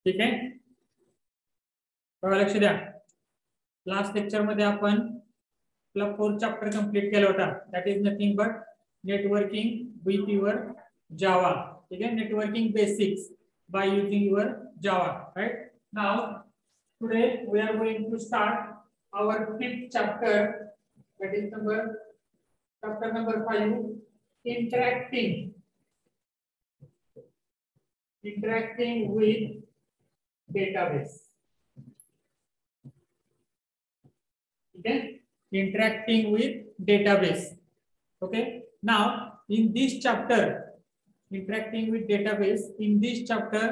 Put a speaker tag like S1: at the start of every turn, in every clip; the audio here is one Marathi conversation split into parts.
S1: ठीक आहे, बघा लक्ष द्या. लास्ट लेक्चर मध्ये आपण आपला 4th चॅप्टर कंप्लीट केला होता. That is nothing but networking with your Java. ठीक आहे, networking basics by using your Java. Right now today we are going to start our 5th chapter, that is chapter number 5, interacting with database. Okay, interacting with database. Okay, now in this chapter, interacting with database, in this chapter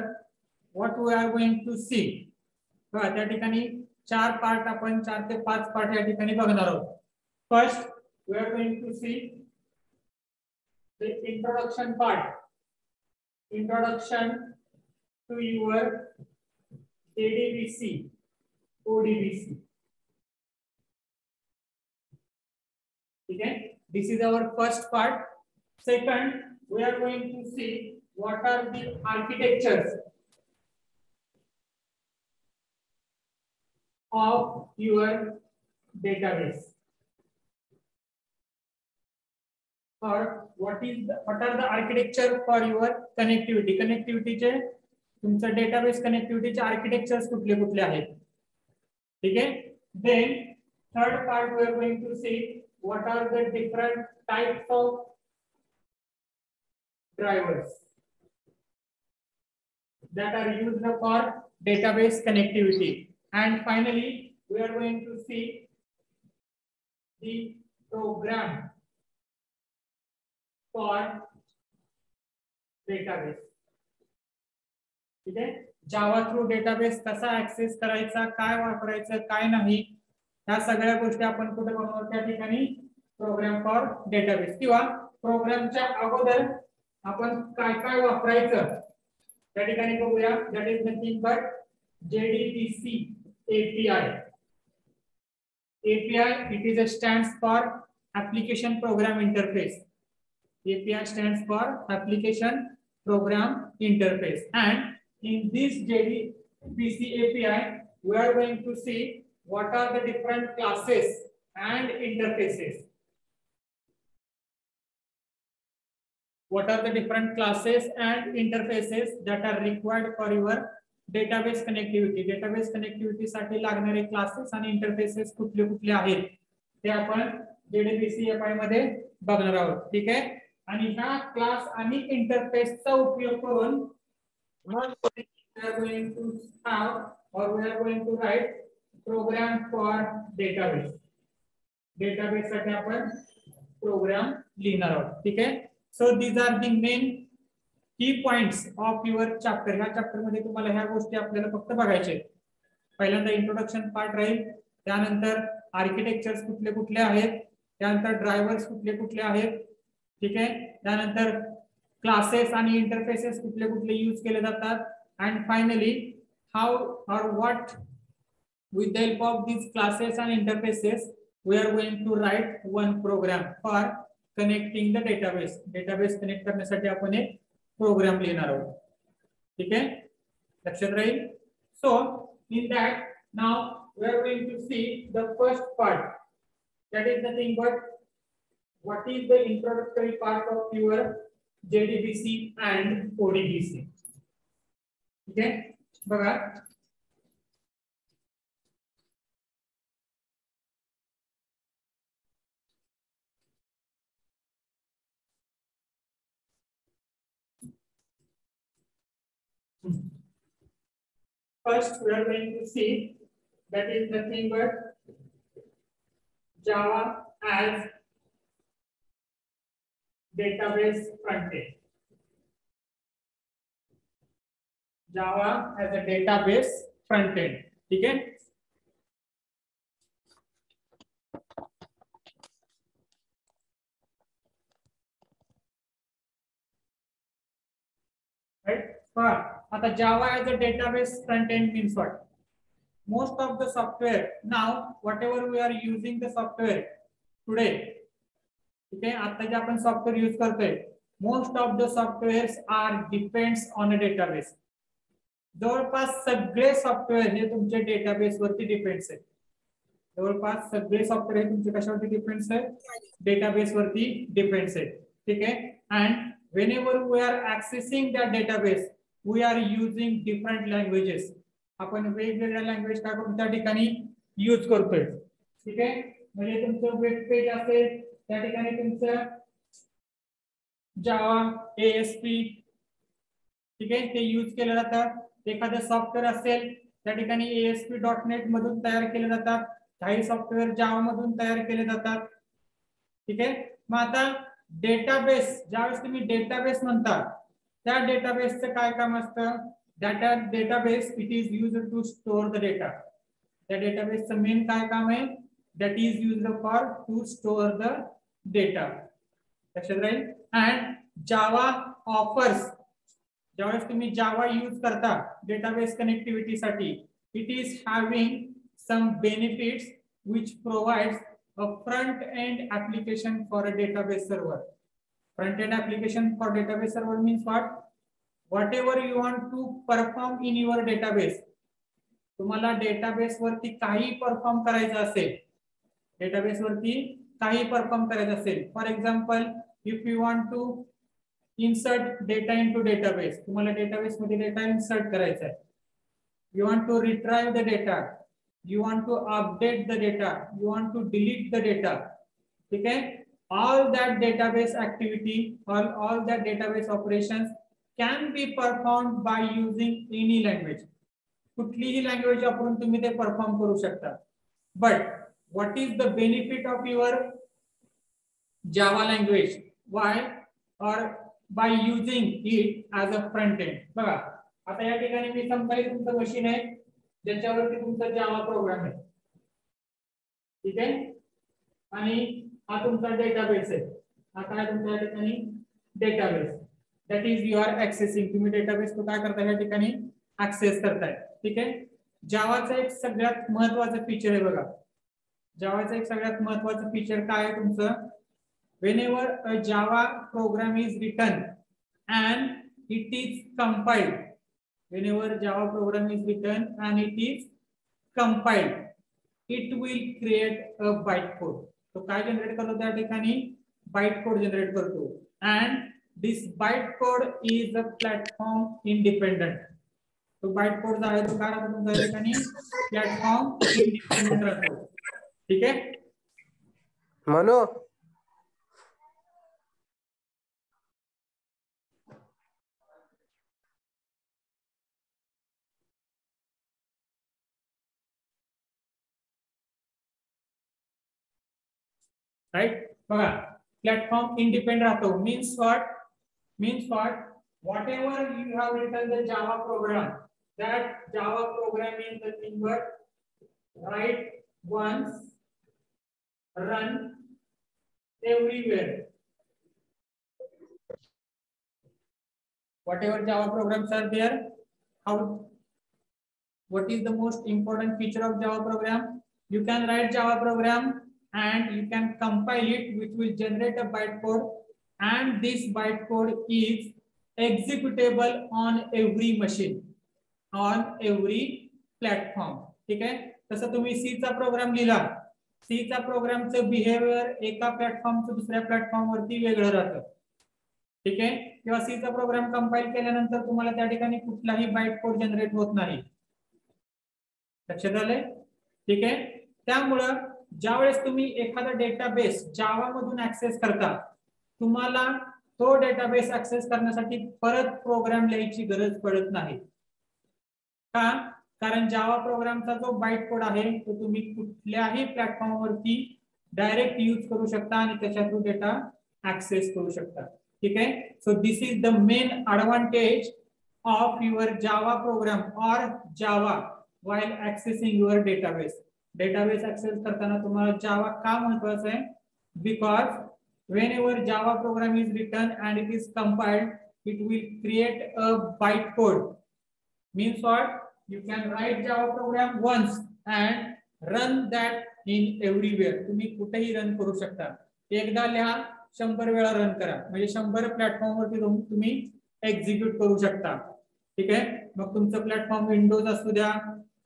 S1: what we are going to see, त्या ठिकाणी 4 पार्ट आपण 4 ते 5 पार्ट या ठिकाणी बघणार आहोत. First we are going to see the introduction part, introduction to your JDBC ODBC. ठीक है, this is our first part. Second we are going to see what are the architectures of your database, or what are the architecture for your connectivity. Connectivity चे तुमचा डेटाबेस कनेक्टिव्हिटीचे आर्किटेक्चर्स कुठले कुठले आहेत. ठीक आहे, then third part we are going to see what are the different types of drivers that are used for database connectivity. And finally we are going to see the program for database. ठीक आहे, जावा थ्रू डेटाबेस कसा ऍक्सेस करायचा, काय वापरायचं काय नाही, ह्या सगळ्या गोष्टी आपण कुठे बनवतो, त्या ठिकाणी प्रोग्राम फॉर डेटाबेस. किंवा प्रोग्रामच्या अगोदर आपण काय काय वापरायचं त्या ठिकाणी बघूया. That is nothing but JDBC API. API, it is a stands for application program interface. API stands for application program interface. And in this JDBC API we are going to see what are the different classes and interfaces. What are the different classes and interfaces that are required for your database connectivity. Database connectivity साठी लागणारे क्लासेस आणि इंटरफेसेस कुठले कुठले आहेत ते आपण JDBC API मध्ये बघणार आहोत. ठीक आहे, आणि ह्या क्लास आणि इंटरफेसचा उपयोग करून we are going to have or we are going to write program for database. Database साठी आपण प्रोग्राम लिहिणार आहोत. ठीक आहे, so these are the main की पॉइंट्स ऑफ युअर चॅप्टर. ह्या चॅप्टर मध्ये तुम्हाला ह्या गोष्टी आपल्याला फक्त बघायचे. पहिल्यांदा इंट्रोडक्शन पार्ट राहील, त्यानंतर आर्किटेक्चर्स कुठले कुठले आहेत, त्यानंतर ड्रायव्हर्स कुठले कुठले आहेत. ठीक आहे, त्यानंतर क्लासेस आणि इंटरफेसेस कुठले कुठले यूज केले जातात. अँड फायनली हाऊ और what with the help of these classes and interfaces we are going to write one program for connecting the database. Database connect करण्यासाठी आपण एक प्रोग्राम लिहिणार आहोत. ठीक आहे, लक्षात राहील. So in that now we are going to see the first part, that is nothing but what is the introductory part of your JDBC and ODBC. ठीक आहे, बघा first we are going to see that is nothing but Java as database frontend. Java as a database frontend. ठीक है, right? आता Java as a database front end means what? Most of the software now, whatever we are using the software today, ठीक है, आता जे आपण सॉफ्टवेअर यूज करतोय, most of the softwares are depends on a database. जवळपास सगळे सॉफ्टवेअर हे तुमचे डेटाबेस वरती डिपेंड्स आहे. जवळपास सगळे सॉफ्टवेअर हे तुमचे कशावरती डिपेंड्स आहे, डेटाबेस वरती डिपेंड्स आहे. ठीक आहे. And whenever we are accessing that database we are using different languages. आपण वेगवेगळ्या लँग्वेज काय करून त्या ठिकाणी यूज करतोय. ठीक आहे. म्हणजे तुमचं वेब पेज असेल त्या ठिकाणी तुमचं जावा ASP ठीक आहे ते यूज केलं जातं. एखादं सॉफ्टवेअर असेल त्या ठिकाणी ASP.NET मधून तयार केले जातात. काही सॉफ्टवेअर जावा मधून तयार केले जातात. ठीक आहे. मग आता डेटाबेस ज्यावेळेस तुम्ही डेटाबेस म्हणता त्या डेटाबेसचं काय काम असतं, database it is used to store the data. त्या डेटाबेसचं मेन काय काम आहे, that is used for to store the data. लक्षात राहील. अँड जावा ऑफर्स, ज्यावेळेस तुम्ही जावा यूज करता डेटाबेस कनेक्टिव्हिटी साठी, it is having some benefits which provides a front end application for a database server. Front end application for database server means what? Whatever you want to perform in your database, तुम्हाला डेटाबेस वरती काही परफॉर्म करायचं असेल, डेटाबेस वरती काही परफॉर्म करायचं असेल, for example if you want to insert data into database, तुम्हाला डेटाबेस मध्ये डेटा इन्सर्ट करायचा आहे, you want to retrieve the data, you want to update the data, you want to delete the data. ठीक है. All that database activity or all that database operations can be performed by using any language. कुठलीही लँग्वेज वापरून तुम्ही ते परफॉर्म करू शकता. But what is the benefit of your Java language? Why? Or by using it as a front end. बघा आता या ठिकाणी मी समजा तुमचं मशीन आहे ज्याच्यावरती तुमचा जावा प्रोग्राम आहे. ठीक आहे. आणि हा तुमचा डेटाबेस आहे. हा काय तुमच्या या ठिकाणी database, that is you are accessing. तुम्ही डेटाबेस तो काय करताय या ठिकाणी ऍक्सेस करताय. ठीक आहे. जावाचा एक सगळ्यात महत्त्वाचं फीचर आहे बघा. जावाचा एक सगळ्यात महत्त्वाचं फीचर काय आहे तुमचं, whenever a Java program is written and it is compiled, whenever Java program is written and it is compiled, it will create a bytecode. तो काय जनरेट करतो त्या ठिकाणी, bytecode जनरेट करतो. and this bytecode is a platform independent. तो bytecode जो आहे तो काय राहतो तुमच्या ठिकाणी प्लॅटफॉर्म इंडिपेंडेंट राहतो. ठीक आहे.
S2: मनो
S1: राइट. बघा प्लॅटफॉर्म इंडिपेंडेंट राहतो means what, whatever you have written the Java program, that Java program is nothing but write once, run everywhere. Whatever Java programs are there, what is the most important feature of Java program? You can write Java program and you can compile it, which will generate a bytecode, and this bytecode is executable on every machine, on every platform. ठीक आहे. तसं तुम्ही सी चा प्रोग्राम लिहिला, सी चा प्रोग्रामचं बिहेवियर एका प्लॅटफॉर्मचं दुसऱ्या प्लॅटफॉर्म वरती वेगळं राहतं. ठीक आहे. किंवा सी चा प्रोग्राम कंपाइल केल्यानंतर तुम्हाला त्या ठिकाणी कुठलाही बाइटकोड जनरेट होत नाही. लक्षात आलंय. ठीक आहे. त्यामुळं ज्यावेळेस तुम्ही एखादा डेटाबेस जावा मधून ऍक्सेस करता, तुम्हाला तो डेटाबेस ऍक्सेस करण्यासाठी परत प्रोग्राम लिहायची गरज पडत नाही. का? कारण जावा प्रोग्रामचा जो बाइट कोड आहे तो तुम्ही कुठल्याही प्लॅटफॉर्म वरती डायरेक्ट यूज करू शकता आणि त्याच्या थ्रू डेटा ऍक्सेस करू शकता. ठीक आहे. So this is the main advantage of your Java program और Java while accessing your database. Database access करताना तुम्हाला जावा का महत्वाचा आहे, because whenever Java program is written and it is compiled, it will create a bytecode. Means what? You can write Java program once and run that in everywhere. तुम्ही कुठेही रन करू शकता. एकदा लिहा, 100 वेळा रन करा, म्हणजे 100 प्लॅटफॉर्म वरती तुम्ही एक्झिक्यूट करू शकता. ठीक आहे. मग तुमचं प्लॅटफॉर्म विंडोज असू द्या,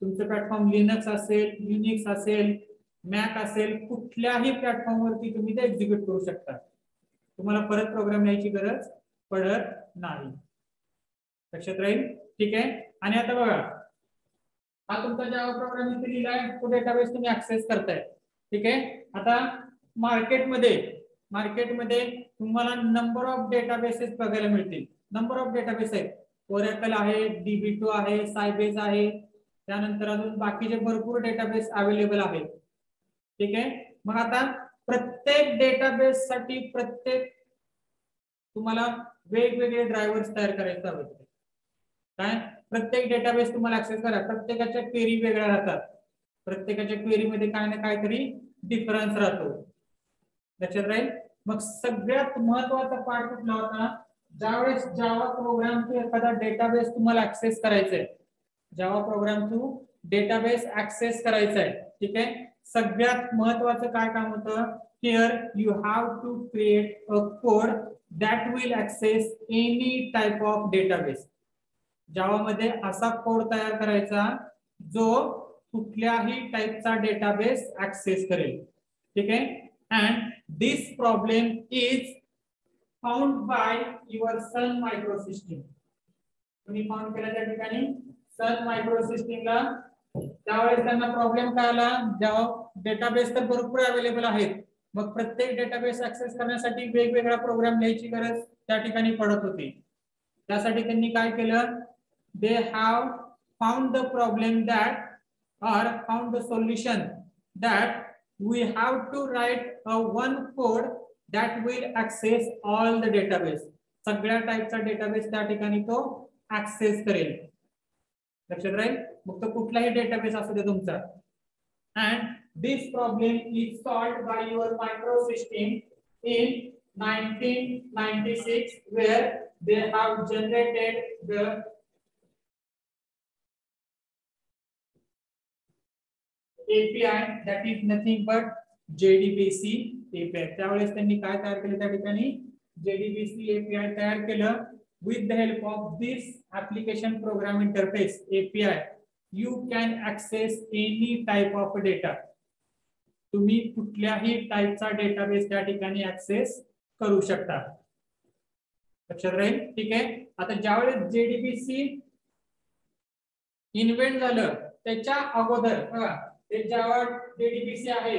S1: तुमचं प्लॅटफॉर्म लिनक्स असेल, युनिक्स असेल, मॅक असेल, कुठल्याही प्लॅटफॉर्म वरती तुम्ही ते एक्झिक्यूट करू शकता. तुम्हाला परत प्रोग्राम लिहायची गरज पडत नाही. लक्षात राहील. ठीक आहे. आणि आता बघा, हा तुमचा जावा प्रोग्राम इथे लिहिलाय, तो डेटाबेस तुम्ही ऍक्सेस करताय. ठीक आहे. आता मार्केटमध्ये तुम्हाला नंबर ऑफ डेटाबेसेस बघायला मिळतील. नंबर ऑफ डेटाबेस आहेत. ओरॅकल आहे, DB2 आहे, सायबेस आहे, त्यानंतर अजून बाकीचे भरपूर डेटाबेस अवेलेबल आहेत. ठीक आहे. मग आता प्रत्येक डेटाबेस साठी तुम्हाला वेगवेगळे ड्रायव्हर्स तयार करायचे हवे. काय, प्रत्येक डेटाबेस तुम्हाला ऍक्सेस करा, प्रत्येकाच्या क्वेरी वेगळ्या राहतात. प्रत्येकाच्या क्वेरी मध्ये काय ना काहीतरी डिफरन्स राहतो. लक्षात राहील. मग सगळ्यात महत्वाचा पार्ट कुठला होता, ज्यावेळेस जावा प्रोग्रामचे एखादा डेटाबेस तुम्हाला ऍक्सेस करायचा आहे, जावा प्रोग्रामचं डेटाबेस ऍक्सेस करायचा आहे. ठीक आहे. सगळ्यात महत्वाचं काय काम होतं, here you have to create a code that will access any type of database. Java मध्ये असा कोड तयार करायचा जो कुठल्याही टाइपचा डेटाबेस ऍक्सेस करेल. ठीक आहे. And this problem is found by your Sun Microsystem. तुम्ही फाउंड केला त्या ठिकाणी सन मायक्रोसिस्टीमला. त्यावेळेस त्यांना प्रॉब्लेम काय आला, जावा डेटाबेस तर भरपूर अवेलेबल आहेत, मग प्रत्येक डेटाबेस ऍक्सेस करण्यासाठी वेगवेगळा प्रोग्राम लिहायची गरज त्या ठिकाणी पडत होती. त्यासाठी त्यांनी काय केलं, they have found the problem that, or found the solution that we have to write a one code that will access all the database. सगळ्या टाइपचा डेटाबेस त्या ठिकाणी तो ऍक्सेस करेल. लक्षात राहील. मग तो कुठलाही डेटाबेस असू दे तुमचा. and this problem is solved by your microsystem in 1996, where they have generated the API that is nothing but JDBC API. त्यावेळेस त्यांनी काय तयार केलं, त्या ठिकाणी JDBC API तयार केलं. with the help of this application program interface API you can access any type of data. तुम्ही कुठल्याही टाइपचा डेटाबेस त्या ठिकाणी ऍक्सेस करू शकता. लक्षात राहील. ठीक आहे. आता ज्यावेळेस JDBC इन्व्हेंट झालं त्याच्या अगोदर बघा, ते जावा JDBC आहे,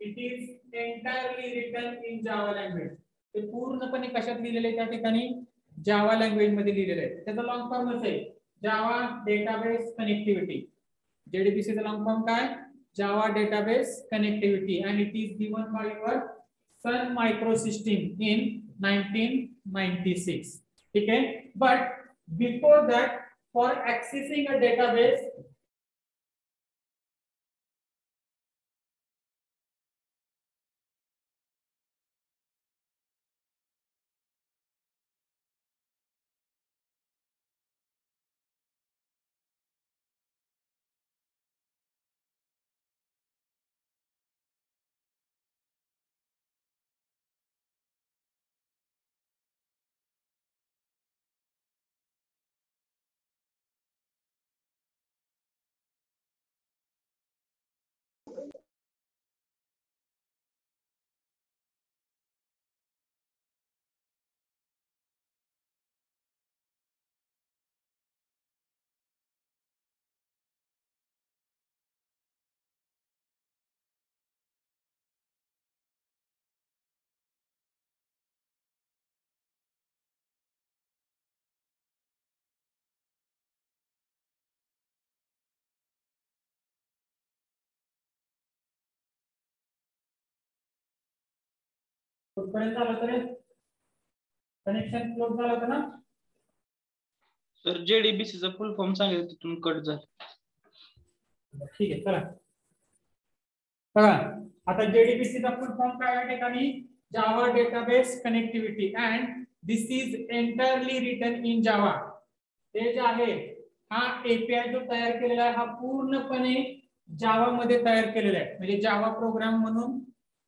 S1: it is entirely written in Java language. ते पूर्णपणे कशात लिहिलेले आहे, त्या ठिकाणी जावा लँग्वेज मध्ये लिहिलेलं आहे. त्याचा लॉंग फॉर्मच आहे जावा डेटाबेस कनेक्टिव्हिटी. JDBC चा लॉंग फॉर्म काय, Java database connectivity, and it is given by your Sun Microsystem in 1996. ठीक आहे. But before that, for accessing a database, कुठपर्यंत आलं तर कनेक्शन क्लोज झालं होतं ना
S3: सर. JDBC चा फुल फॉर्म सांगितलं तिथून कट झालं.
S1: ठीक आहे. चला बघा, आता JDBC चा फुल फॉर्म काय आहे, ठिकाणी Java database connectivity, and this is entirely written in Java. हे जे आहे, हा API जो तयार केलेला आहे हा पूर्णपणे जावा मध्ये तयार केलेला आहे. म्हणजे जावा प्रोग्राम म्हणून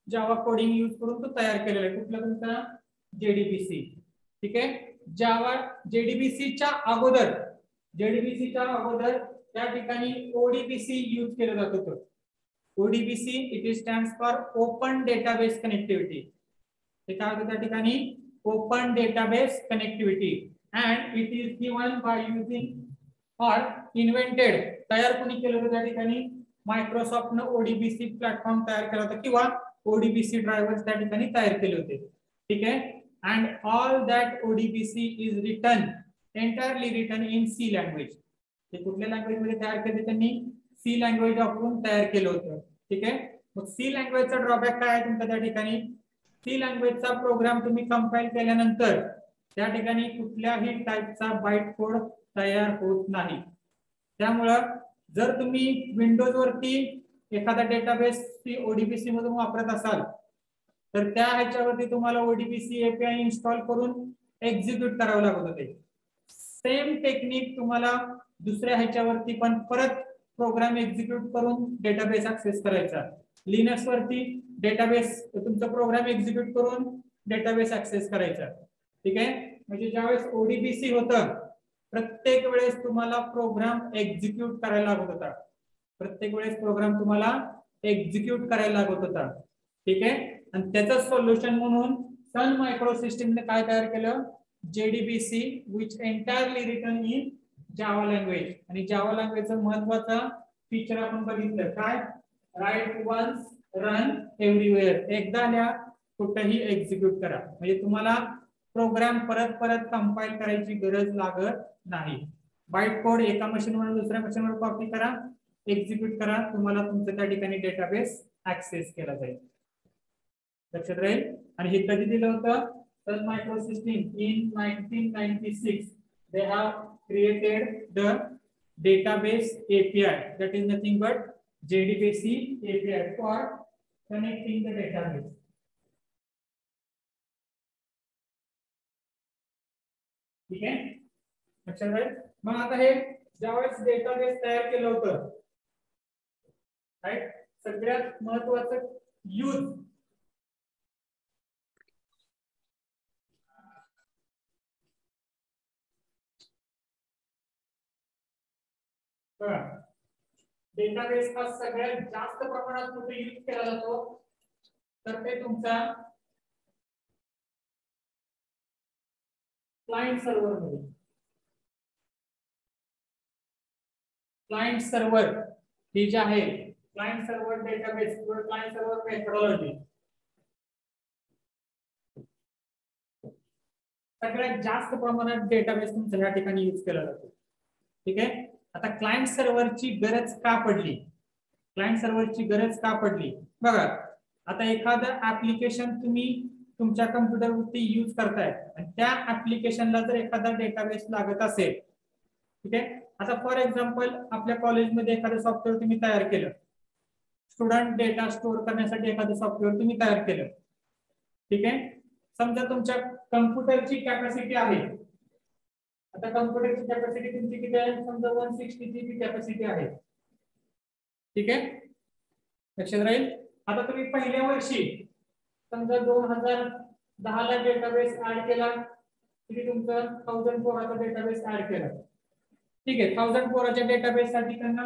S1: जावा कोडिंग यूज करून तो तयार केलेला आहे. कुठला तुमचा JDBC. ठीक आहे. जावा JDBC च्या अगोदर जेडीबीसीच्या अगोदर त्या ठिकाणी ओडीबीसी यूज केलं जात होतं. ODBC it stands for open database connectivity. ते काय होतं त्या ठिकाणी open database connectivity and it is given by using और इन्व्हेंटेड. तयार कोणी केलं होतं त्या ठिकाणी मायक्रोसॉफ्टनं ओडीबीसी प्लॅटफॉर्म तयार केला होता किंवा ओडीबीसी ड्रायव्हर्स त्या ठिकाणी तयार केले होते. ठीक आहे. And all that ODBC is written entirely written in C language. ते कुठल्या लँग्वेज मध्ये तयार केले त्यांनी? सी लँग्वेज वापरून तयार केलं होतं. ठीक आहे. मग सी लँग्वेजचा ड्रॉबॅक काय आहे तुमच्या त्या ठिकाणी? सी लँग्वेजचा प्रोग्राम तुम्ही कंपाइल केल्यानंतर त्या ठिकाणी कुठल्याही टाईपचा बाईट कोड तयार होत नाही. त्यामुळं जर तुम्ही विंडोज वरती एखादा डेटाबेस ओडीबीसी मधून वापरत असाल तर त्या ह्याच्यावरती तुम्हाला ओडीबीसी एपीआय इन्स्टॉल करून एक्झिक्यूट करावं लागत होते. सेम टेक्निक तुम्हाला दुसऱ्या ह्याच्यावरती पण परत प्रोग्राम एक्झिक्यूट करून डेटाबेस ऍक्सेस करायचा. लिनक्स वरती डेटाबेस तुमचा प्रोग्राम एक्झिक्यूट करून डेटाबेस ऍक्सेस करायचा. ठीक आहे. म्हणजे ज्यावेळेस ओडीबीसी होतं प्रत्येक वेळेस तुम्हाला प्रोग्राम एक्झिक्यूट करायला लागत होता. प्रत्येक वेळेस प्रोग्राम तुम्हाला एक्झिक्यूट करायला लागत होता. ठीक आहे. आणि त्याचं सोल्युशन म्हणून सन मायक्रो सिस्टीमने काय तयार केलं? JDBC which entirely written in Java language. आणि जावा लँग्वेजचं महत्वाचं फीचर आपण बघितलं काय? Write once run everywhere. एकदा लिहा कुठेही एक्झिक्यूट करा. म्हणजे तुम्हाला प्रोग्राम परत परत कंपाइल करायची गरज लागत नाही. बाईट कोड एका मशीनवरून दुसऱ्या मशीनवर कॉपी करा, एक्झिक्यूट करा, तुम्हाला तुमच्या त्या ठिकाणी डेटाबेस ऍक्सेस केला जाईल. लक्षात राहील. आणि हे कधी दिलं होतं? Sun Microsystem in 1996 they have created the database API that is nothing but JDBC API for connecting the database. ठीक आहे. लक्षात राहील. मग आता हे ज्यावेळेस डेटाबेस तयार केलं होतं राईट, सगळ्यात महत्वाचं यूज डेटाबेस हा सगळ्यात जास्त प्रमाणात कुठे यूज केला जातो तर ते तुमचा क्लायंट सर्व्हर मध्ये. क्लायंट सर्व्हर ही जी आहे क्लायंट सर्व्हर डेटाबेस किंवा क्लायंट सर्व्हर मेथोडॉलॉजी सगळ्यात जास्त प्रमाणात डेटाबेस तुमच्या या ठिकाणी यूज केला जातो. ठीक आहे. आता क्लायंट सर्व्हरची गरज का पडली? क्लायंट सर्व्हरची गरज का पडली? बघा, आता एखादं ऍप्लिकेशन तुम्ही तुमच्या कम्प्युटरवरती यूज करताय आणि त्या ऍप्लिकेशनला जर एखादा डेटाबेस लागत असेल, ठीक आहे. आता फॉर एक्झाम्पल आपल्या कॉलेजमध्ये एखादं सॉफ्टवेअर तुम्ही तयार केलं, स्टुडंट डेटा स्टोअर करण्यासाठी एखादं सॉफ्टवेअर तुम्ही तयार केलं. ठीक आहे. समजा तुमच्या कम्प्युटरची कॅपॅसिटी आहे, आता कम्प्युटरची कॅपॅसिटी तुमची किती आहे? समजा 160 GB कॅपॅसिटी आहे. ठीक आहे. लक्षात राहील. आता तुम्ही पहिल्या वर्षी समजा 2010 ला डेटाबेस ऍड केला, तुम्ही तुमचा 1004 चा डेटाबेस ऍड केला. ठीक आहे. 1004 डेटाबेस साठी त्यांना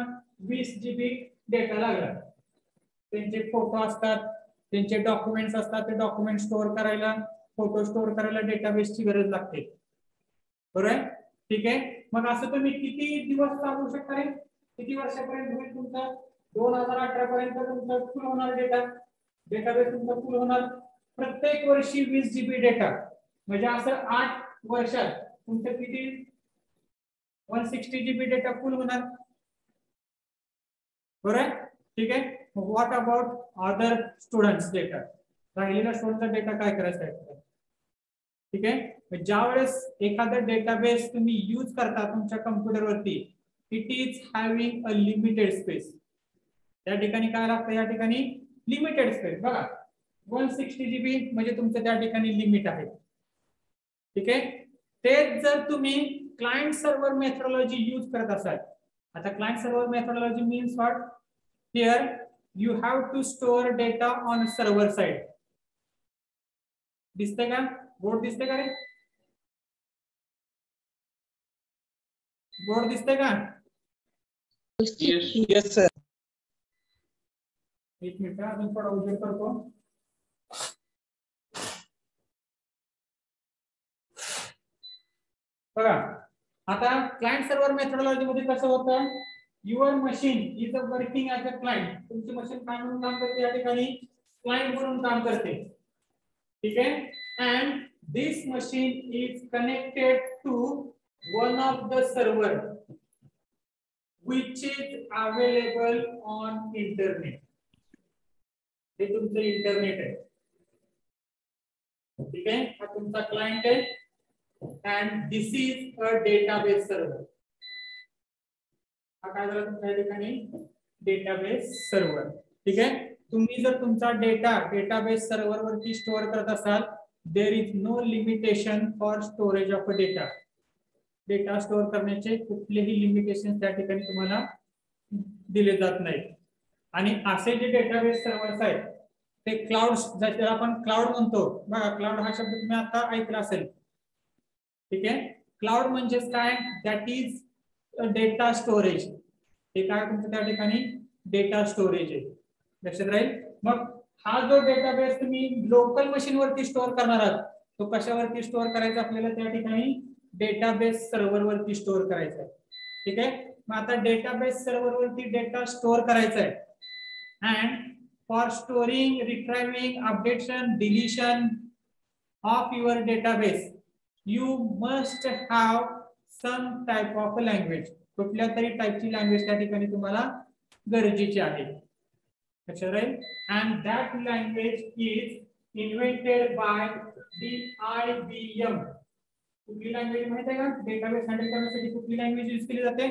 S1: 20 GB डेटा लागला. त्यांचे फोटो असतात, त्यांचे डॉक्युमेंट्स असतात, ते डॉक्युमेंट स्टोअर करायला, फोटो स्टोअर करायला डेटाबेसची गरज लागते. बरोबर आहे. ठीक आहे. मग असं तुम्ही किती दिवस चालू शकता? किती वर्षापर्यंत होईल तुमचा? 2018 पर्यंत तुमचा फुल होणार डेटाबेस तुमचा फुल होणार. प्रत्येक वर्षी 20 GB डेटा, म्हणजे असं 8 वर्षात तुमचं किती? 160 GB डेटा फुल होणार. बरोबर आहे. ठीक आहे. What about other students data? राहिलेला स्टुडंटचा डेटा काय करायचा आहे? ठीक आहे. ज्या वेळेस एखादा डेटाबेस तुम्ही यूज करता तुमच्या कम्प्युटरवरती, it is having a limited space. त्या ठिकाणी काय लागतं? या ठिकाणी लिमिटेड स्पेस. बघा, 160 GB म्हणजे तुमचं त्या ठिकाणी लिमिट आहे. ठीक आहे. तेच जर तुम्ही क्लायंट सर्व्हर मेथोडॉलॉजी यूज करत असाल, आता client server methodology means what? Here you have to store data on server side. दिसतंय का? बोर्ड दिसतंय का रे? बोर्ड दिसतंय का?
S3: येस.
S2: Yes sir.
S1: एक मिनिट अजून थोडा उजेड करतो. बघा आता क्लायंट सर्व्हर मेथोडॉलॉजी मध्ये कसं होतं, your machine is a working as a client. तुमची मशीन काय म्हणून काम करते या ठिकाणी? क्लायंट म्हणून काम करते. ठीक आहे. And this machine is connected to one of the server which is available on internet. हे तुमचं इंटरनेट आहे. ठीक आहे. हा तुमचा क्लायंट आहे. and this is a database server. हा काय झाला तुमच्या ठिकाणी? Database server. ठीक आहे. तुम्ही जर तुमचा डेटा डेटाबेस सर्व्हर वरती स्टोअर करत असाल, there is no limitation for storage of data. Data store करण्याचे कुठलेही लिमिटेशन त्या ठिकाणी तुम्हाला दिले जात नाहीत. आणि असे जे डेटाबेस सर्व्हर्स आहेत ते क्लाउड, ज्याला आपण क्लाउड म्हणतो बघा, क्लाउड हा शब्द तुम्ही आता ऐकला असेल. ठीक आहे. क्लाउड म्हणजेच काय? That is data storage. हे काय तुमचं त्या ठिकाणी डेटा स्टोरेज आहे. लक्षात राहील. मग हा जो डेटाबेस तुम्ही लोकल मशीन वरती स्टोअर करणार आहात, तो कशावरती स्टोअर करायचा आपल्याला? त्या ठिकाणी डेटाबेस सर्व्हर वरती स्टोअर करायचा आहे. ठीक आहे. मग आता डेटाबेस सर्व्हर वरती डेटा स्टोअर करायचा आहे. And for storing, retrieving, updation, deletion of your database you must have some type of language. कुठल्या तरी टाइपची लँग्वेज त्या ठिकाणी तुम्हाला गरजेची आहे. लक्षात राहील. and that language is invented by the IBM. कुठली लँग्वेज माहिती आहे का? डेटाबेस हँडल करण्यासाठी कुठली लँग्वेज यूज केली जाते?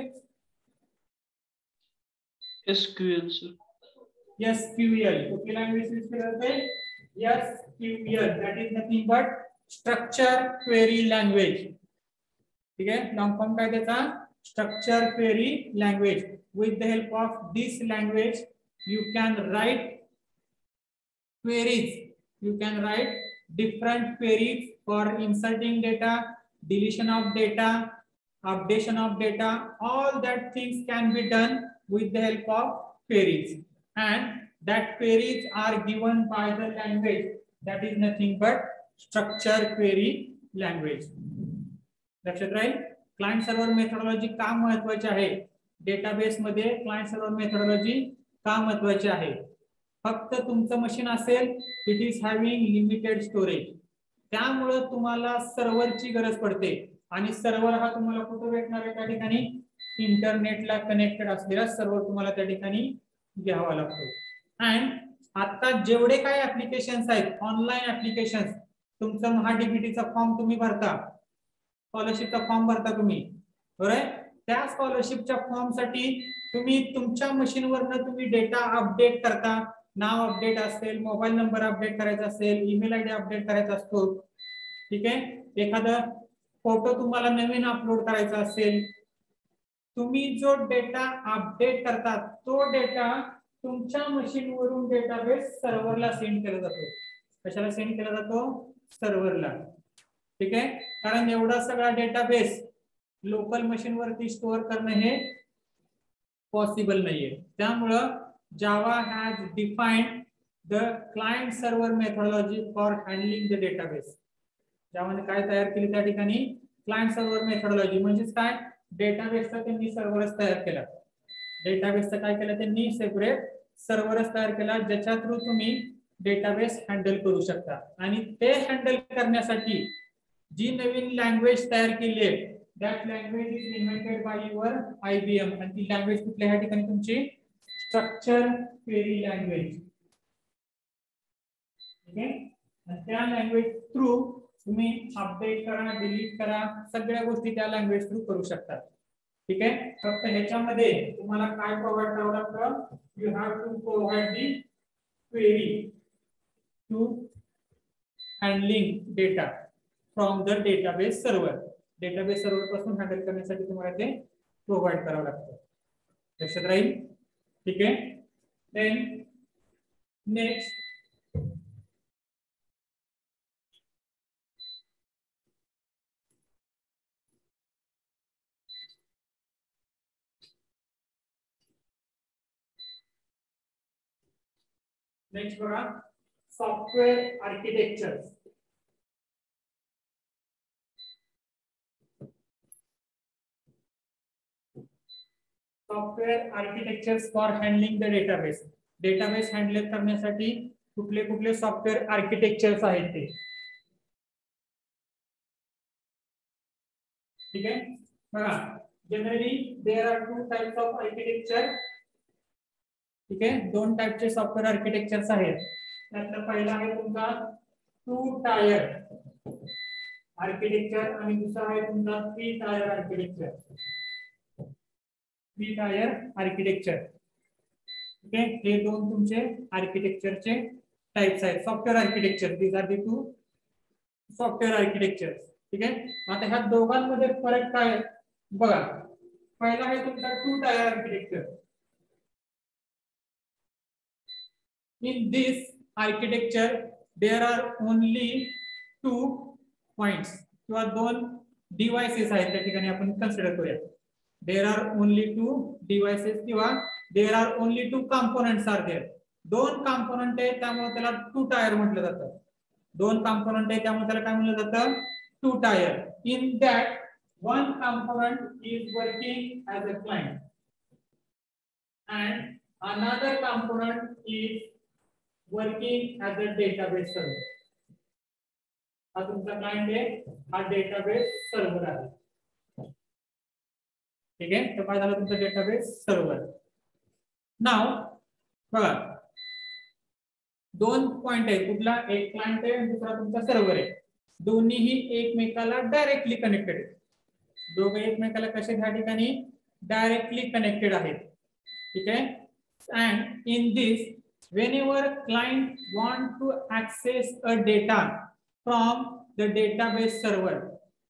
S3: SQL sir.
S1: SQL. कुठली लँग्वेज यूज केली जाते? SQL. that is nothing but structure query language. ठीक आहे. लॉन्ग फॉर्म काय त्याचा? Structure query language. With the help of this language you can write queries. You can write different queries for inserting data, deletion of data, updation of data. All that things can be done with the help of queries. And that queries are given by the language that is nothing but structure query language. लक्षात राहील. क्लायंट सर्व्हर मेथोडॉलॉजी का महत्वाची आहे? डेटाबेस मध्ये क्लायंट सर्व्हर मेथोडॉलॉजी का महत्वाची आहे? फक्त तुमचं मशीन असेल, it is having limited storage, त्यामुळे तुम्हाला सर्व्हरची गरज पडते. आणि सर्व्हर हा तुम्हाला कुठे भेटणार आहे? त्या ठिकाणी इंटरनेटला कनेक्टेड असलेला सर्व्हर तुम्हाला त्या ठिकाणी घ्यावा लागतो. अँड आता जेवढे काही ऍप्लिकेशन्स आहेत, ऑनलाईन ऍप्लिकेशन्स, तुमचा महाडीबीटीचा फॉर्म तुम्ही भरता, स्कॉलरशिपचा फॉर्म भरता तुम्ही, बरोबर? त्या स्कॉलरशिपच्या फॉर्म साठी तुम्ही तुमच्या मशीनवरनं तुम्ही डेटा अपडेट करता. नाव अपडेट असेल, मोबाईल नंबर अपडेट करायचा असेल, ईमेल आयडी अपडेट करायचा असतो. ठीक आहे. एखादा फोटो तुम्हाला नवीन अपलोड करायचा असेल, तुम्ही जो डेटा अपडेट करता तो डेटा तुमच्या मशीनवरून डेटाबेस सर्व्हरला सेंड केला जातो. कशाला सेंड केला जातो? सर्व्हरला. ठीक आहे. कारण एवढा सगळा डेटाबेस लोकल मशीन वरती स्टोअर करणं हे पॉसिबल नाहीये. त्यामुळं Java has defined the client server methodology for handling the database. ज्यामध्ये काय तयार केली त्या ठिकाणी? Client server methodology. म्हणजेच काय? डेटाबेसचा त्यांनी सर्व्हरच तयार केला. डेटाबेसचा काय केलं त्यांनी? सेपरेट सर्व्हरच तयार केला, ज्याच्या थ्रू तुम्ही डेटाबेस हँडल करू शकता. आणि ते हँडल करण्यासाठी जी नवीन लँग्वेज तयार केली आहे, that language is invented by your IBM. आणि ती लँग्वेज कुठल्या ह्या ठिकाणी? तुमची स्ट्रक्चर क्वेरी लँग्वेज. ठीक आहे. आणि त्या लँग्वेज थ्रू तुम्ही अपडेट करा, डिलीट करा, सगळ्या गोष्टी त्या लँग्वेज थ्रू करू शकता. ठीक आहे. फक्त ह्याच्यामध्ये तुम्हाला काय प्रोव्हाइड करावं लागतं? You have to provide the query to handling data from the database server. Database server पासून हँडल करण्यासाठी तुम्हाला ते प्रोव्हाइड करावं लागतं. लक्षात राहील. ठीक आहे. देन नेक्स्ट नेक्स्ट बघा software architecture. Software architectures for handling the database. Database handle करण्यासाठी कुठले कुठले सॉफ्टवेअर आर्किटेक्चर्स आहेत ते. ठीक आहे बघा. Generally there are two types of architecture. ठीक आहे, दोन टाइपचे सॉफ्टवेअर आर्किटेक्चर्स आहेत. त्यातला पहिला आहे तुमचा 2 टायर आर्किटेक्चर आणि दुसरा आहे तुमचा 3 टायर आर्किटेक्चर. 3 tier architecture. ठीक आहे, हे दोन तुमचे आर्किटेक्चरचे टाइप्स आहेत. Software architecture, these are the 2 software architecture. ठीक आहे, आता ह्या दोघांमध्ये फरक काय आहे बघा. पहिला आहे तुमचा 2 tier architecture. In this architecture there are only 2 points किंवा 2 डिव्हाइसेस आहेत त्या ठिकाणी आपण कन्सिडर करूया. There are only 2 devices किंवा there are only 2 components are there. 2 component आहे त्यामुळे त्याला 2 टायर म्हटलं जातं. 2 कॉम्पोनंट आहे त्यामुळे त्याला काय म्हटलं जातं 2 tyre. In that one component is working as a client and another component is working as a database server. हा तुमचा क्लायंट आहे, हा डेटाबेस सर्व्हर आहे. ठीक आहे, तर काय झालं तुमचा डेटाबेस सर्व्हर. नाव बघा 2 पॉइंट आहे. कुठला, एक क्लायंट आहे दुसरा तुमचा सर्व्हर आहे. दोन्हीही एकमेकाला डायरेक्टली कनेक्टेड आहेत. दोघे एकमेकाला कसे ह्या ठिकाणी डायरेक्टली कनेक्टेड आहेत. ठीक आहे, and in this whenever client want to access a data from the database server.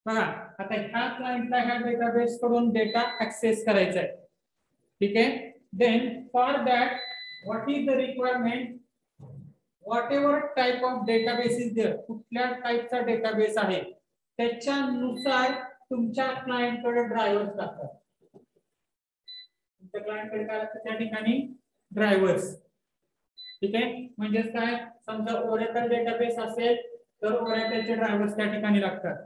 S1: बघा आता ह्या क्लायंटला ह्या डेटाबेस कडून डेटा ऍक्सेस करायचा आहे. ठीक आहे, then for that what is the requirement, whatever type of database is there, कुठल्या टाइपचा डेटाबेस आहे त्याच्यानुसार तुमच्या क्लायंट कडे ड्रायव्हर्स लागतात. तुमच्या क्लायंट कडे काय लागतं त्या ठिकाणी ड्रायव्हर्स. ठीक आहे, म्हणजे काय, समजा ओरेकल डेटाबेस असेल तर ओरेकलचे ड्रायव्हर्स त्या ठिकाणी लागतात.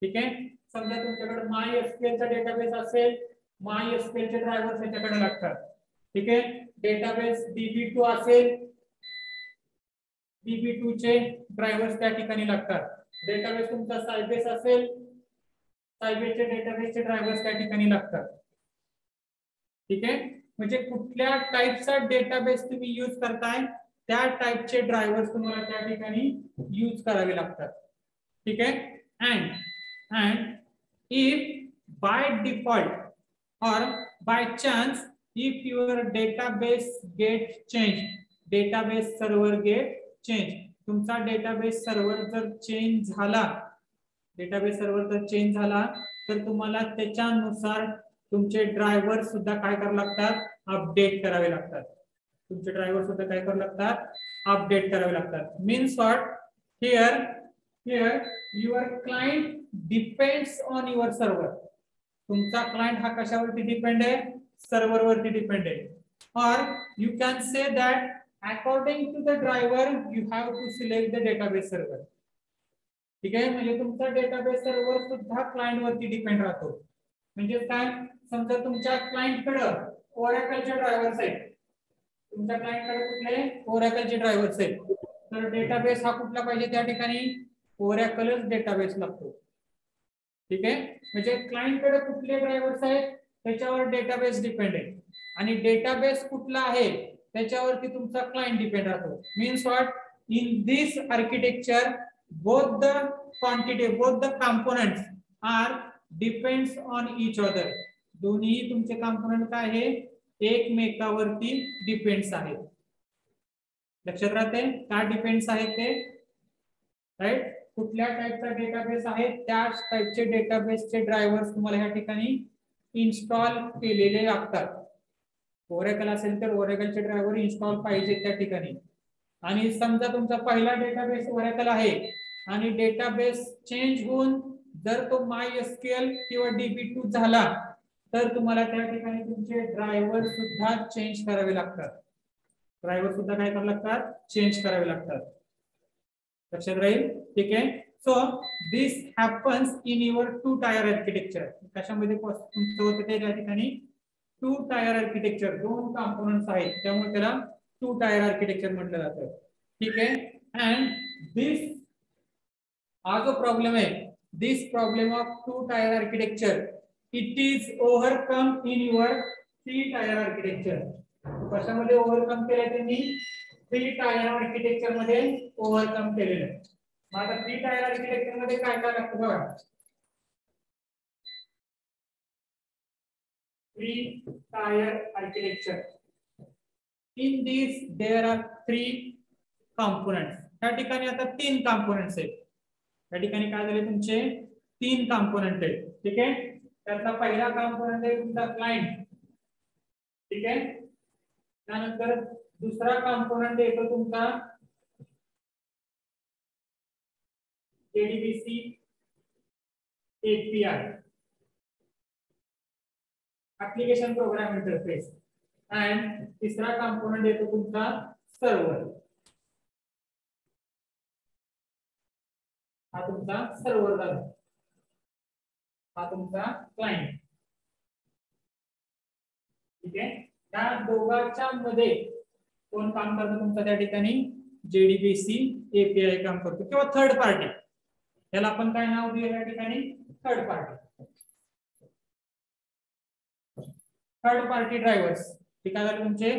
S1: ठीक आहे, समजा तुमच्याकडे माय एसक्यूएलचा डेटाबेस असेल, माय एसक्यूएलचे ड्रायव्हर्स त्याच्याकडे लागतात. ठीक आहे, डेटाबेस DB2 असेल, DB2 चे ड्रायव्हर्स त्या ठिकाणी लागतात. डेटाबेस तुमचा सायबेस असेल, सायबेसचे डेटाबेसचे ड्रायव्हर्स त्या ठिकाणी लागतात. ठीक आहे, म्हणजे कुठल्या टाइपचा डेटाबेस तुम्ही यूज करताय त्या टाइपचे ड्रायव्हर्स तुम्हाला त्या ठिकाणी यूज करावे लागतात. ठीक आहे, and if by default or by chance if your database get change, database server get change, तुमचा डेटाबेस सर्व्हर जर चेंज झाला, डेटाबेस सर्व्हर जर चेंज झाला तर तुम्हाला त्याच्यानुसार तुमचे ड्रायव्हर सुद्धा काय करावे लागतात, अपडेट करावे लागतात. तुमचे ड्रायव्हर सुद्धा काय करावे लागतात, अपडेट करावे लागतात. Means what, here your client depends on your server. तुमचा क्लायंट हा कशावरती डिपेंड आहे, सर्व्हर वरती डिपेंड आहे. Or you can say that according to the driver you have to select the database server. ठीक आहे, म्हणजे तुमचा डेटाबेस सर्व्हर सुद्धा क्लायंट वरती डिपेंड राहतो. म्हणजे काय, समजा तुमच्या क्लायंट कडे ओरेकलचे ड्रायव्हर्स आहेत, तुमच्या क्लायंट कडे कुठले ओरेकलचे ड्रायव्हर्स आहेत, तर डेटाबेस हा कुठला पाहिजे त्या ठिकाणी ओरेकलच डेटाबेस लागतो. ठीक आहे, म्हणजे क्लायंट कडे कुठले ड्रायव्हर्स आहेत त्याच्यावर डेटाबेस डिपेंड आहे आणि डेटाबेस कुठला आहे त्याच्यावरती तुमचा क्लायंट डिपेंड राहतो. Means what, in this architecture both the quantity, both the components are depends on each other. दोन्ही तुमचे कंपोनेंट काय आहे, एकमेकावरती डिपेंड्स आहेत. लक्षात राहते का डिपेंड्स आहेत ते, राईट. कुठल्या टाइपचा डेटाबेस आहे त्या टाइपचे डेटाबेसचे ड्रायव्हर्स तुम्हाला ह्या ठिकाणी इन्स्टॉल केलेले लागतात. ओरेकल असेल तर ओरेकलचे ड्रायव्हर इन्स्टॉल पाहिजे त्या ठिकाणी. आणि समजा तुमचा पहिला डेटाबेस ओरेकल आहे आणि डेटाबेस चेंज होऊन जर तो MySQL किंवा DB2 झाला तर तुम्हाला त्या ठिकाणी तुमचे ड्रायव्हर सुद्धा चेंज करावे लागतात. ड्रायव्हर सुद्धा काय करावे लागतात, चेंज करावे लागतात. लक्षात राहील. ठीक आहे. So this happens in your 2 tier architecture. कशामध्ये तुमचं होतं ते त्या ठिकाणी 2 टायर आर्किटेक्चर, 2 कॉम्पोनंट्स आहेत, त्यामुळे त्याला 2 टायर आर्किटेक्चर म्हटलं जातं. ठीक आहे. अँड दिस हा जो प्रॉब्लेम आहे, this problem of 2 tier architecture it is overcome in your 3 tier architecture. कशामध्ये ओव्हरकम केलंय त्यांनी, 3 टायर आर्किटेक्चर मध्ये ओव्हरकम केलेलं आहे. आता 3 टायर आर्किटेक्चर मध्ये काय काय लागतं बघा. 3 tier architecture. In this there are 3 components. त्या ठिकाणी आता 3 कॉम्पोनंट्स आहेत. त्या ठिकाणी काय झाले, तुमचे 3 कॉम्पोनंट आहेत. ठीक आहे. त्यातला पहिला कॉम्पोनंट आहे तुमचा क्लायंट. ठीक आहे. त्यानंतर दुसरा कॉम्पोनंट येतो तुमचा JDBC API, application program interface. And तिसरा कॉम्पोनंट येतो तुमचा सर्व्हर. हा तुमचा सर्व्हर झाला, हा तुमचा क्लायंट. ठीक आहे. त्या दोघांच्या मध्ये कोण काम करतो तुमचा त्या ठिकाणी, JDBC API काम करतो किंवा थर्ड पार्टी. याला आपण काय नाव दिले या ठिकाणी, third party. Third party drivers. ठीक आहे. तुमचे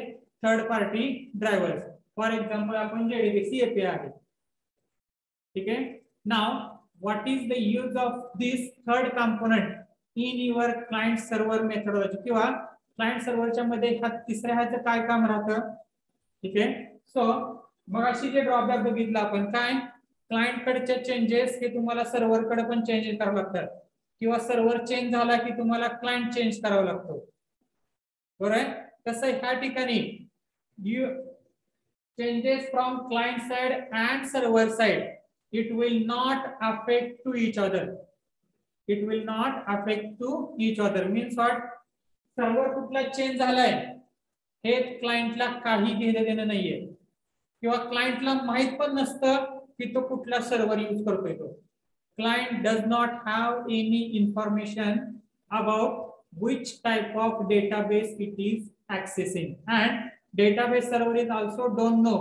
S1: third party drivers. For example आपण JDBC API आहे. ठीक आहे. नाव what is the use of this third component in your client server methodology, किंवा क्लायंट सर्व्हरच्या मध्ये हा तिसऱ्या ह्याचं काय काम राहतं. ठीक आहे. सो मग अशी जे ड्रॉबॅक बघितलं आपण, काय क्लायंट कडचे चेंजेस हे तुम्हाला सर्व्हर कडे पण चेंज करावं लागतात, किंवा सर्व्हर चेंज झाला की तुम्हाला क्लायंट चेंज करावा लागतो. बरोबर आहे. तसं ह्या ठिकाणी changes from client side and server side it will not affect to each other. It will not affect to each other means what, server कुठला चेंज झालाय हे क्लायंटला काही घेणं देणं नाहीये, किंवा क्लायंटला माहित पण नसतं की तो कुठला सर्व्हर यूज करतोय. तो client does not have any information about which type of database it is accessing, and database server is also don't know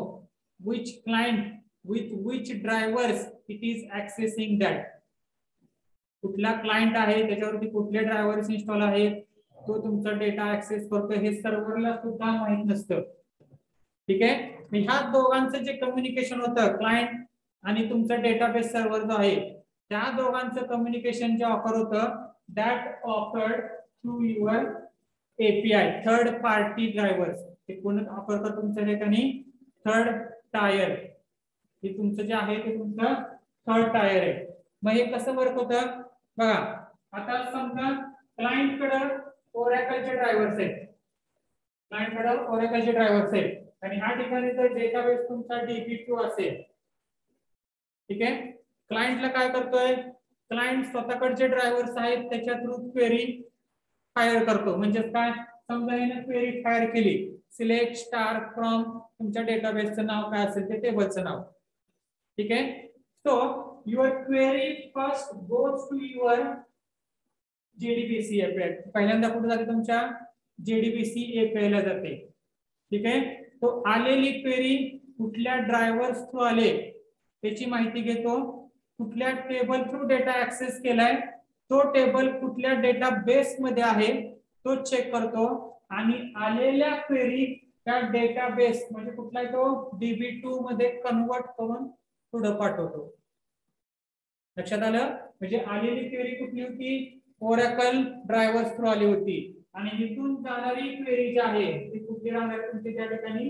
S1: which client with which drivers it is accessing that. कुठला क्लायंट आहे त्याच्यावरती कुठले ड्रायव्हर्स इन्स्टॉल आहेत, तो तुमचा डेटा ऍक्सेस करतो हे सर्व्हरला सुद्धा माहित नसतं. ठीक आहे. ह्या दोघांचं जे कम्युनिकेशन होतं, क्लायंट आणि तुमचा डेटाबेस सर्व्हर जो आहे, त्या दोघांचं कम्युनिकेशन जे ऑफर होतं, that offered through your API third party drivers. ते कोण ऑफर करतो तुमच्या ठिकाणी, थर्ड टायर. हे तुमचं जे आहे ते तुमचं थर्ड टायर आहे. मग हे कसं वर्क होतं बघा. आता समजा क्लायंट कडे ओरॅकलचे ड्रायव्हर्स आहेत, क्लायंट कडे ओरॅकलचे ड्रायव्हर्स आहेत, आणि ह्या ठिकाणी जर डेटाबेस तुमचा DB2 असेल. ठीक आहे. क्लायंटला काय करतोय, क्लायंट स्वतःकडचे ड्रायव्हर्स आहेत त्याच्या थ्रू क्वेरी फायर करतो. म्हणजे काय, समजा याने क्वेरी फायर केली, सिलेक्ट स्टार फ्रॉम तुमच्या डेटाबेसचं नाव काय असेल ते टेबलचं नाव. ठीक आहे. So your query first goes to your JDBC API. पहिल्यांदा कुठे जाते, तुमच्या JDBC API ला जाते. ठीक आहे. तो आलेली क्वेरी कुठल्या ड्रायव्हर्स थ्रू आले त्याची माहिती घेतो, कुठल्या टेबल थ्रू डेटा ऍक्सेस केलाय, तो टेबल कुठल्या डेटाबेस मध्ये आहे तो चेक करतो, आणि आलेल्या क्वेरी त्या डेटाबेस म्हणजे कुठला तो DB2 मध्ये कन्वर्ट करून पुढे पाठवतो. लक्षात आलं. म्हणजे आलेली क्वेरी कुठली होती, ओरॅकल ड्रायव्हर्स थ्रू आली होती, आणि इथून जाणारी क्वेरी जी आहे ती कुठली राहणार तुमची त्या ठिकाणी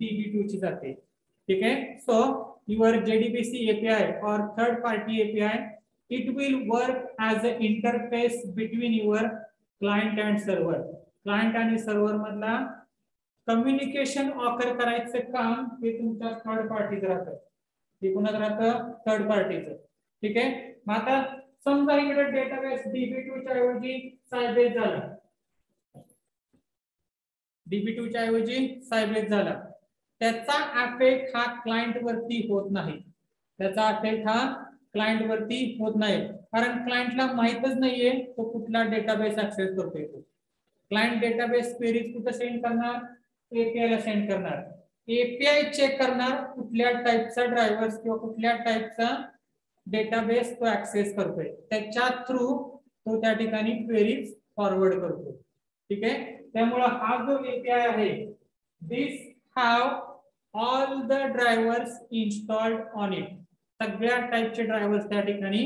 S1: DB2 ची जाते. ठीक आहे. So your JDBC API or third party API, it will work as an interface between your client and server. Client आणि सर्व्हर मधला कम्युनिकेशन ऑफर करायचं काम हे तुमच्या थर्ड पार्टीचं राहतं. हे कुणाचं राहतं, थर्ड पार्टीचं. ठीक आहे. मग आता समजा इकडे डेटाबेस DB2 च्या ऐवजी सायबेस झाला. DB2 च्या ऐवजी सायबेस झाला. त्याचा अफेक्ट हा क्लायंट वरती होत नाही. त्याचा अफेक्ट हा क्लायंट वरती होत नाही, कारण क्लायंटला माहितच नाहीये तो कुठला डेटाबेस ऍक्सेस करतोय. तो क्लायंट डेटाबेस क्वेरीज कुठे सेंड करणार, API ला सेंड करणार. API चेक करणार कुठल्या टाइपचा ड्रायव्हर्स किंवा कुठल्या टाइपचा डेटाबेस तो ऍक्सेस करतोय, त्याच्या थ्रू तो त्या ठिकाणी क्वेरीज फॉरवर्ड करतो. ठीक आहे. त्यामुळे हा जो API आहे, this have all the drivers installed on it. सगळ्या टाइपचे ड्रायव्हर्स त्या ठिकाणी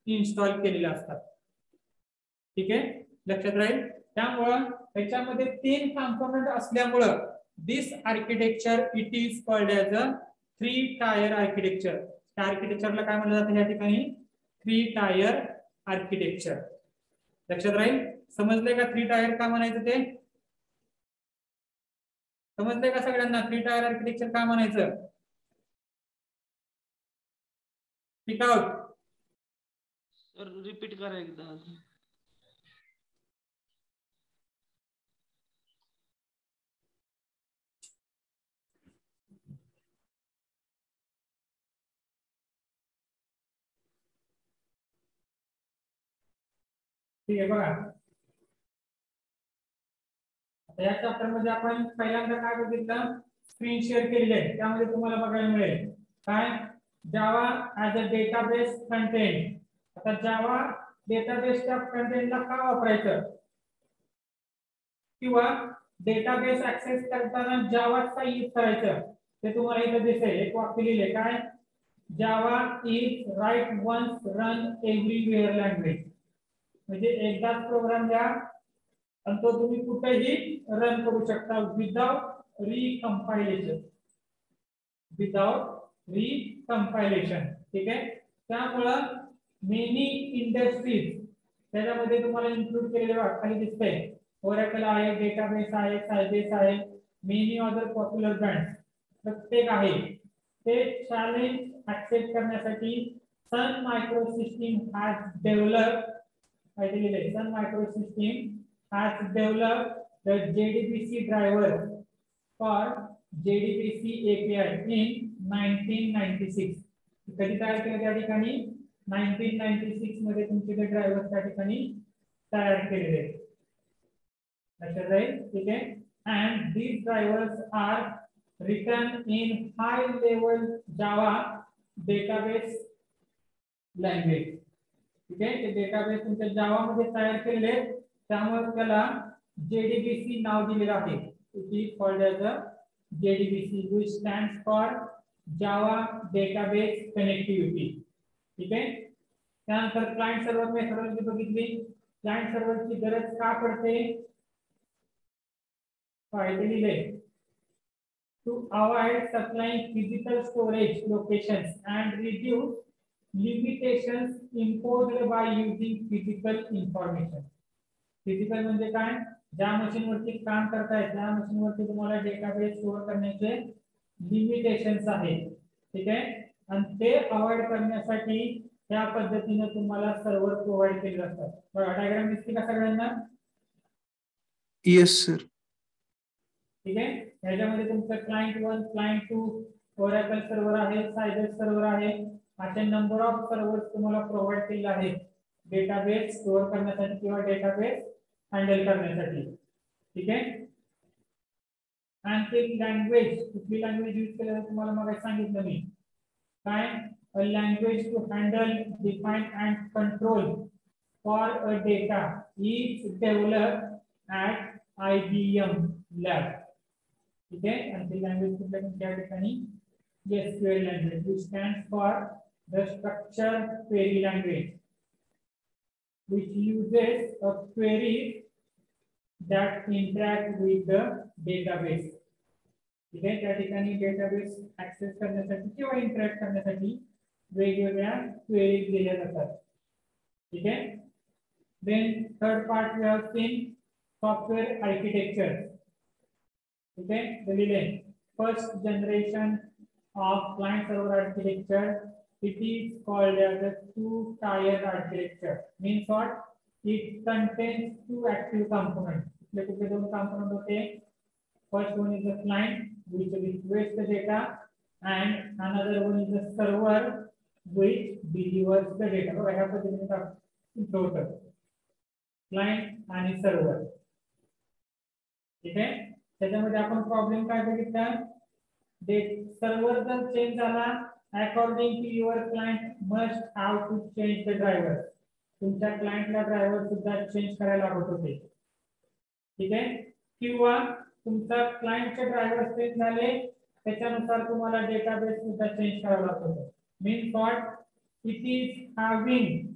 S1: इन्स्टॉल केलेले असतात. ठीक आहे, लक्षात राहील. त्यामुळं त्याच्यामध्ये 3 कॉम्पोनंट असल्यामुळं this architecture it is called as a 3 tier architecture. त्या आर्किटेक्चरला काय म्हणलं जातं या ठिकाणी, 3 टायर आर्किटेक्चर. लक्षात राहील. समजले का 3 टायर का म्हणायचं ते? समजले का सगळ्यांना 3 टायर आर्किटेक्चर का म्हणायचं? Speak out.
S3: सर रिपीट करा एकदा.
S1: ठीक आहे. बघा या चॅप्टर मध्ये आपण पहिल्यांदा काय बघितलं, स्क्रीन शेअर केलेली आहे. त्यामध्ये तुम्हाला बघायला मिळेल काय, जावा ऍज अ डेटाबेस कंटेंट. आता जावा डेटाबेसच्या कंटेंटला का वापरायचं, किंवा डेटाबेस ऍक्सेस करताना जावाचा यूज करायचं, ते तुम्हाला इथे दिसेल. एक वाक्य लिहिले काय, Java is write once run everywhere language. म्हणजे एकदाच प्रोग्राम द्या आणि तो तुम्ही कुठेही रन करू शकता विदाउट रिकम्पायलेशन. ठीक आहे. त्यामुळं मेनी इंडस्ट्रीज त्याच्यामध्ये तुम्हाला इन्क्लूड केलेले खाली दिसतंय. ओरेकल आहे, डेटाबेस आहे, सायबेस आहे, मेनी अदर पॉप्युलर ब्रँड्स प्रत्येक आहे. ते चॅलेंज ऍक्सेप्ट करण्यासाठी Sun Microsystem has developed, Sun Microsystem has developed the JDBC driver for JDBC API in 1996. कधी तयार केले त्या ठिकाणी 1996 मध्ये तुमचे ते ड्रायव्हर त्या ठिकाणी तयार केलेले आहेत. लक्षात राहील. ठीक आहे. and these drivers are written in high level Java database language. ठीक आहे. ते डेटाबेस तुमच्या जावा मध्ये तयार केले, त्यामुळे त्याला JDBC नाव दिलेलं आहे. It is called as a JDBC, which stands for Java Database Connectivity. ठीक आहे. त्यानंतर क्लायंट सर्व्हर मेथडॉलॉजी बघितली. क्लायंट सर्व्हरची गरज का पडते, फायदे दिले. To avoid supplying physical storage locations and reduce limitations imposed by using physical information. Physical म्हणजे काय, ज्या मशीन वरती काम करताय त्या मशीन वरती तुम्हाला डेटाबेस स्टोअर करण्याचे लिमिटेशन्स आहेत. ठीक आहे. आणि ते अवॉइड करण्यासाठी त्या पद्धतीने तुम्हाला सर्व्हर प्रोव्हाइड केले जातात. बघा डायग्राम दिसते का सगळ्यांना?
S2: Yes sir.
S1: ठीक आहे. याच्यामध्ये तुमचं क्लायंट 1, क्लायंट 2, ओरेकल सर्व्हर आहे, सायबेस सर्व्हर आहे, असे नंबर ऑफ सर्व्हर्स तुम्हाला प्रोव्हाइड केले आहेत डेटाबेस स्टोअर करण्यासाठी किंवा डेटाबेस हँडल करण्यासाठी. ठीक आहे. आणखी लँग्वेज, कुठली लँग्वेज यूज केली तुम्हाला मग सांगितलं मी काय, a language to handle, define and control for a data is developed at IBM lab. ठीक आहे. आणि ती लँग्वेज कुठल्या ठिकाणी, SQL language, which stands for the structured query language, which uses a query that interact with the database. ठीक आहे. त्या ठिकाणी डेटाबेस ऍक्सेस करण्यासाठी किंवा इंटरॅक्ट करण्यासाठी वेगवेगळ्या क्वेरीज दिल्या जातात. ठीक आहे. Then third part we have seen software architecture. ठीक आहे. दिलेले first generation of client server architecture, it is called as a 2-tier architecture. Means what? It contains 2 active components. कुठले 2 component होते, First one is the client which requests the data, and another one is the server which delivers the data. So I have to in total client आणि server. ठीक आहे, त्याच्यामध्ये आपण प्रॉब्लेम काय बघितला, सर्व्हर जर चेंज झाला, according to your client must have to change the driver. तुमच्या क्लायंटला ड्रायव्हर सुद्धा चेंज करायला लागत होते. ठीक आहे, किंवा तुमचा क्लायंटचे ड्रायव्हर चेंज झाले, त्याच्यानुसार तुम्हाला डेटाबेस सुद्धा चेंज करावा लागत होता. Means what, it is having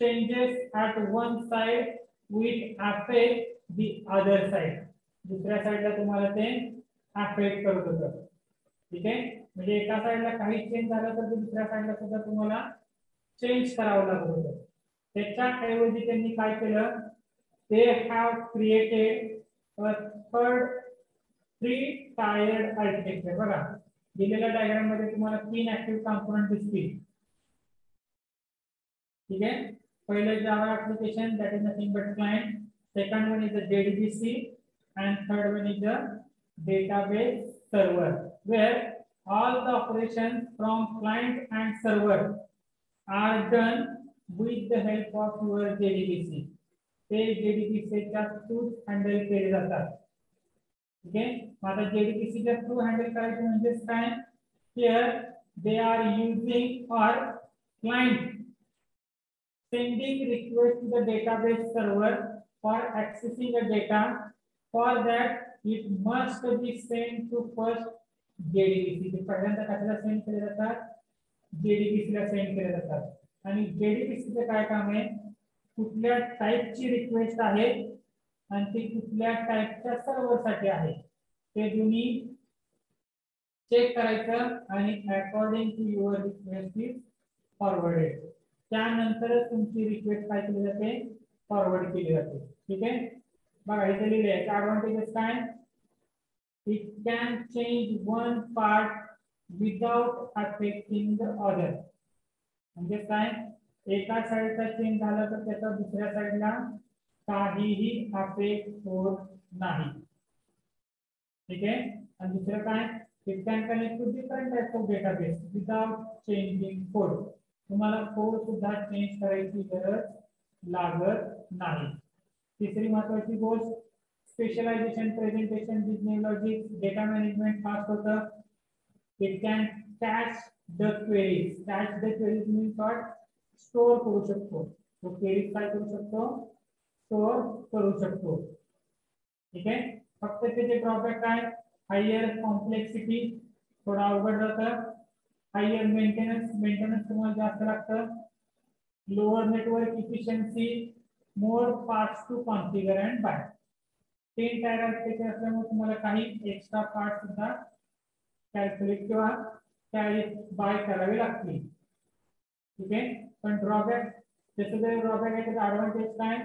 S1: changes at one side which affect the other side. दुसऱ्या साइडला तुम्हाला ते अफेक्ट करत होतं. ठीक आहे, म्हणजे एका साइडला काही चेंज झालं तर दुसऱ्या साइडला सुद्धा तुम्हाला चेंज करावं लागत होतं. त्याच्याऐवजी त्यांनी काय केलं, they have created a third three-tiered architecture. बघा, दिलेल्या डायग्राम मध्ये तुम्हाला 3 ऍक्टिव्ह कॉम्पोनंट दिसतील. ठीक आहे, पहिले जावा application, that is nothing but client. Second one is the JDBC, and third one is the database server, where all the operations from client and server are done with the help of your JDBC. ते JDBC च्या थ्रू हँडल केले जातात. ठीक आहे, आता JDBC च्या थ्रू हँडल करायचे म्हणजे काय, हियर दे आर युजिंग और client sending request to the database server for accessing the data. For that it must be sent to first JDBC. ते पहिल्यांदा कशाला सेंड केले जातात, JDBC ला सेंड केले जातात. आणि JDBC चे काय काम आहे, कुठल्या टाइपची रिक्वेस्ट आहे आणि ती कुठल्या टाइपच्या सर्व्हर साठी आहे ते दोन्ही चेक करायचं आणि according to your request is forwarded. त्यानंतरच तुमची रिक्वेस्ट काय केली जाते, फॉरवर्ड केली जाते. ठीक आहे, बघा इथे लिहिले आहे ऍडव्हान्टेजेस काय, it can change one part without affecting the other. म्हणजे काय, एका साइडचा चेंज झाला तर त्याचा दुसऱ्या साइडला काहीही अफेक्ट होत नाही. ठीक आहे, आणि दुसरं काय, it can connect to different types of database without changing code. तुम्हाला कोड सुद्धा चेंज करायची गरज लागत नाही. तिसरी महत्त्वाची गोष्ट, specialisation, presentation, business logic, data management fast होतं. It can catch the queries. Catch the queries means what, store करू शकतो. तो क्वेरीज काय करू शकतो, स्टोर करू शकतो. ठीक आहे, फक्त त्याचे ड्रॉबॅक काय, हायर कॉम्प्लेक्सिटी, थोडा अवघड जातं. हायर मेंटेनन्स तुम्हाला जास्त लागतं. Lower network efficiency, more parts to configure and buy. 3 tier architecture असल्यामुळे तुम्हाला काही एक्स्ट्रा पार्ट सुद्धा कॅल्क्युलेट किंवा कॅरी बाय करावे लागतील. ठीक आहे, पण ड्रॉबॅक, त्याचं जर ड्रॉबॅक आहे त्याचा ऍडव्हान्टेज काय,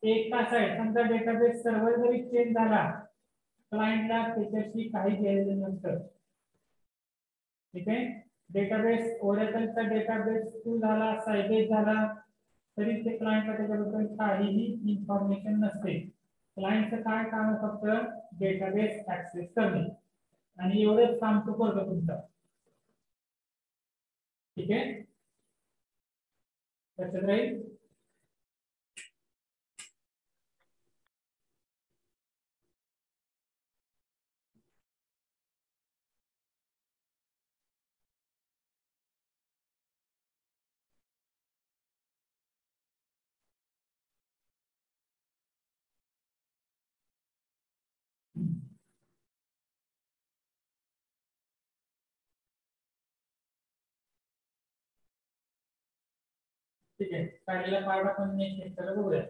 S1: एका साइड समजा डेटाबेस सर्व्हर जरी चेंज झाला, क्लायंटला त्याच्याशी काही घेणं नसतं. ठीक आहे, डेटाबेस ओरेकलचा डेटाबेस फुल झाला, सायबेस झाला, तरी ते क्लायंटला त्याच्याबद्दल काहीही इन्फॉर्मेशन नसते. क्लायंटचं काय काम आहे, फक्त डेटाबेस ऍक्सेस करणे, आणि एवढंच काम तो करतो तुमचा. ठीक आहे, लक्षात राहील. ठीक आहे, पहिला पार्ट आपण नेक्स्ट लेक्चरला बघूया.